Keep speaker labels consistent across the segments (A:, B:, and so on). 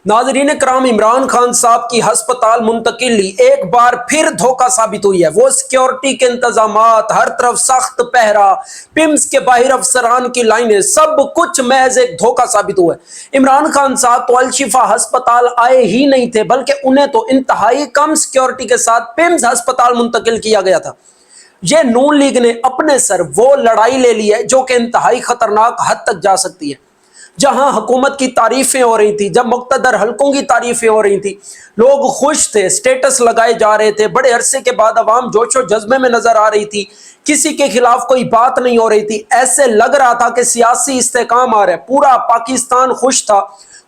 A: नाज़रीन करام, इमरान खान साहब की हस्पताल मुंतकिली एक बार फिर धोखा साबित हुई है। वो सिक्योरिटी के इंतजामात, हर तरफ सख्त पहरा, पिम्स के बाहर अफसरान की लाइनें, सब कुछ महज एक धोखा साबित हुआ है। इमरान खान साहब तो अल-शिफा हस्पताल आए ही नहीं थे, बल्कि उन्हें तो इंतहाई कम सिक्योरिटी के साथ पिम्स हस्पताल मुंतकिल किया गया था। ये नून लीग ने अपने सर वो लड़ाई ले ली है जो कि इंतहाई खतरनाक हद तक जा सकती है। जहां हुकूमत की तारीफें हो रही थी, जब मुक्तदर हलकों की तारीफें हो रही थी, लोग खुश थे, स्टेटस लगाए जा रहे थे, बड़े अरसे के बाद अवाम जोशो जज्बे में नजर आ रही थी, किसी के खिलाफ कोई बात नहीं हो रही थी, ऐसे लग रहा था कि सियासी इस्तेकाम आ रहा है, पूरा पाकिस्तान खुश था।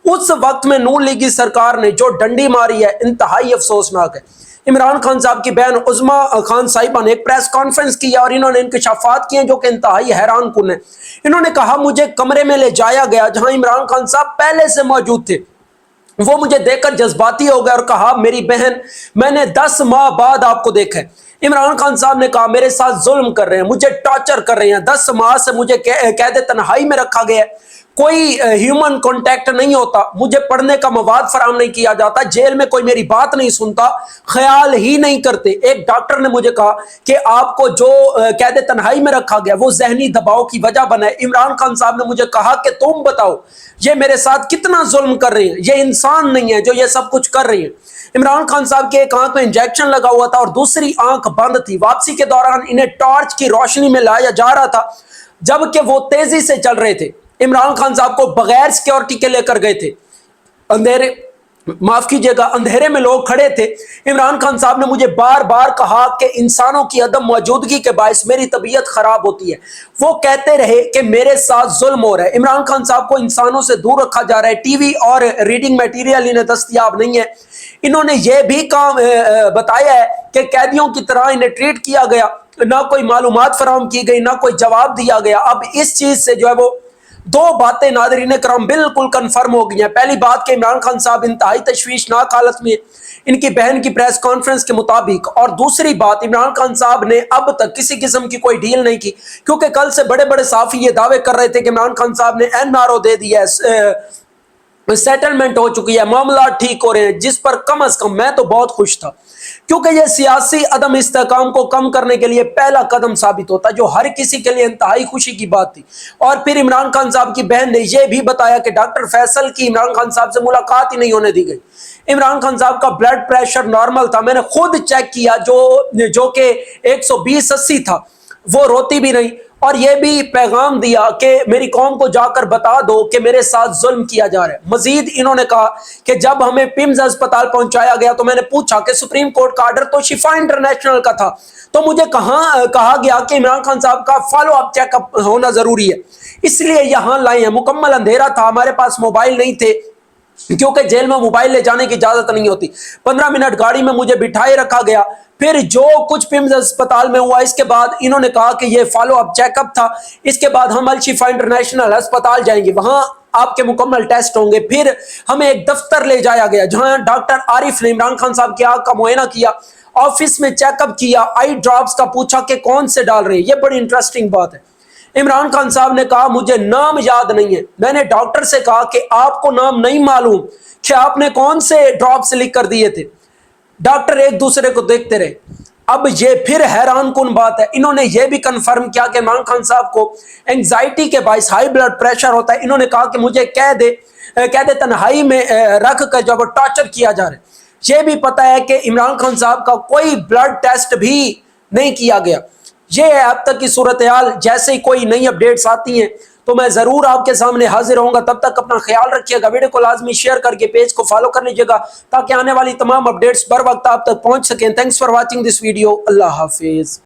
A: उस वक्त में नून लीगी सरकार ने जो डंडी मारी है, इंतहाई अफसोसनाक है। इमरान खान साहब की बहन उज़्मा खान साहिबा ने एक प्रेस कॉन्फ्रेंस की और इन्होंने इंकशाफात किए जो कि इंतहाई हैरान कुन है। इन्होंने कहा, मुझे कमरे में ले जाया गया जहां इमरान खान साहब पहले से मौजूद थे। वो मुझे देखकर जज्बाती हो गया और कहा, मेरी बहन, मैंने 10 माह बाद आपको देखा है। इमरान खान साहब ने कहा, मेरे साथ जुल्म कर रहे हैं, मुझे टॉर्चर कर रहे हैं, 10 माह से मुझे कैद तन्हाई में रखा गया है, कोई ह्यूमन कांटेक्ट नहीं होता, मुझे पढ़ने का मवाद फराहम नहीं किया जाता, जेल में कोई मेरी बात नहीं सुनता, ख्याल ही नहीं करते। एक डॉक्टर ने मुझे कहा कि आपको जो कैद तन्हाई में रखा गया वो जहनी दबाव की वजह बना है। इमरान खान साहब ने मुझे कहा कि तुम बताओ ये मेरे साथ कितना जुल्म कर रहे हैं, ये इंसान नहीं है जो ये सब कुछ कर रही है। इमरान खान साहब के एक आंख में इंजेक्शन लगा हुआ था और दूसरी आंख बंद थी। वापसी के दौरान इन्हें टॉर्च की रोशनी में लाया जा रहा था, जबकि वो तेजी से चल रहे थे। इमरान खान साहब को बगैर सिक्योरिटी के लेकर गए थे, अंधेरे में लोग खड़े थे। इमरान खान साहब ने मुझे बार बार कहा कि इंसानों की अदम मौजूदगी के बायस मेरी तबीयत खराब होती है। वो कहते रहे कि मेरे साथ जुल्म हो रहा है। इमरान खान साहब को इंसानों से दूर रखा जा रहा है, टीवी और रीडिंग मटेरियल इन्हें दस्तयाब नहीं है। इन्होंने ये भी बताया है कि कैदियों की तरह इन्हें ट्रीट किया गया, ना कोई मालूमात फराहम की गई, ना कोई जवाब दिया गया। अब इस चीज से जो है वो दो बातें नाज़रीन करम बिल्कुल कंफर्म हो गई हैं। पहली बात कि इमरान खान साहब इंतहाई तशवीशनाक हालत में इनकी बहन की प्रेस कॉन्फ्रेंस के मुताबिक, और दूसरी बात, इमरान खान साहब ने अब तक किसी किस्म की कोई डील नहीं की, क्योंकि कल से बड़े बड़े साफी ये दावे कर रहे थे कि इमरान खान साहब ने NRO दे दिया है, सेटलमेंट हो चुकी है, मामला ठीक हो रहे हैं, जिस पर कम अज कम मैं तो बहुत खुश था, क्योंकि यह सियासी अदम इस्तेकाम को कम करने के लिए पहला कदम साबित होता, जो हर किसी के लिए इंतहाई खुशी की बात थी। और फिर इमरान खान साहब की बहन ने यह भी बताया कि डॉक्टर फैसल की इमरान खान साहब से मुलाकात ही नहीं होने दी गई। इमरान खान साहब का ब्लड प्रेशर नॉर्मल था, मैंने खुद चेक किया, जो कि 120/80 था, वो रोती भी नहीं। और यह भी पैगाम दिया कि मेरी कौम को जाकर बता दो कि मेरे साथ जुल्म किया जा रहा है। मजीद इन्होंने कहा कि जब हमें पिम्स अस्पताल पहुंचाया गया तो मैंने पूछा कि सुप्रीम कोर्ट का आर्डर तो शिफा इंटरनेशनल का था, तो मुझे कहा गया कि इमरान खान साहब का फॉलो अप चेकअप होना जरूरी है, इसलिए यहां लाए हैं। मुकम्मल अंधेरा था, हमारे पास मोबाइल नहीं थे, क्योंकि जेल में मोबाइल ले जाने की इजाजत नहीं होती। 15 मिनट गाड़ी में मुझे बिठाए रखा गया। फिर जो कुछ पिम्स अस्पताल में हुआ, इसके बाद इन्होंने कहा कि ये फॉलो अप चेकअप था, इसके बाद हम अल-शिफा इंटरनेशनल अस्पताल जाएंगे, वहां आपके मुकम्मल टेस्ट होंगे। फिर हमें एक दफ्तर ले जाया गया जहां डॉक्टर आरिफ ने इमरान खान साहब की आंख का मुआयना किया, ऑफिस में चेकअप किया, आई ड्रॉप्स का पूछा कि कौन से डाल रहे हैं। ये बड़ी इंटरेस्टिंग बात है। इमरान खान साहब ने कहा, मुझे नाम याद नहीं है। मैंने डॉक्टर से कहा कि आपको नाम नहीं मालूम कि आपने कौन से ड्रॉप्स लिख कर दिए थे। डॉक्टर एक दूसरे को देखते रहे। अब ये फिर हैरान कुन बात है, इन्होंने ये भी कंफर्म किया कि इमरान खान साहब को एंजाइटी के बायस हाई ब्लड प्रेशर होता है। इन्होंने कहा कि मुझे कैद तन्हाई में रख कर जब टॉर्चर किया जा रहा है। ये भी पता है कि इमरान खान साहब का कोई ब्लड टेस्ट भी नहीं किया गया। ये है अब तक की सूरत हाल। जैसे ही कोई नई अपडेट्स आती हैं तो मैं जरूर आपके सामने हाजिर होऊंगा। तब तक अपना ख्याल रखिएगा, वीडियो को लाजमी शेयर करके पेज को फॉलो कर लीजिएगा ताकि आने वाली तमाम अपडेट्स बर वक्त आप तक पहुंच सकें। Thanks for watching this video. Allah Hafiz.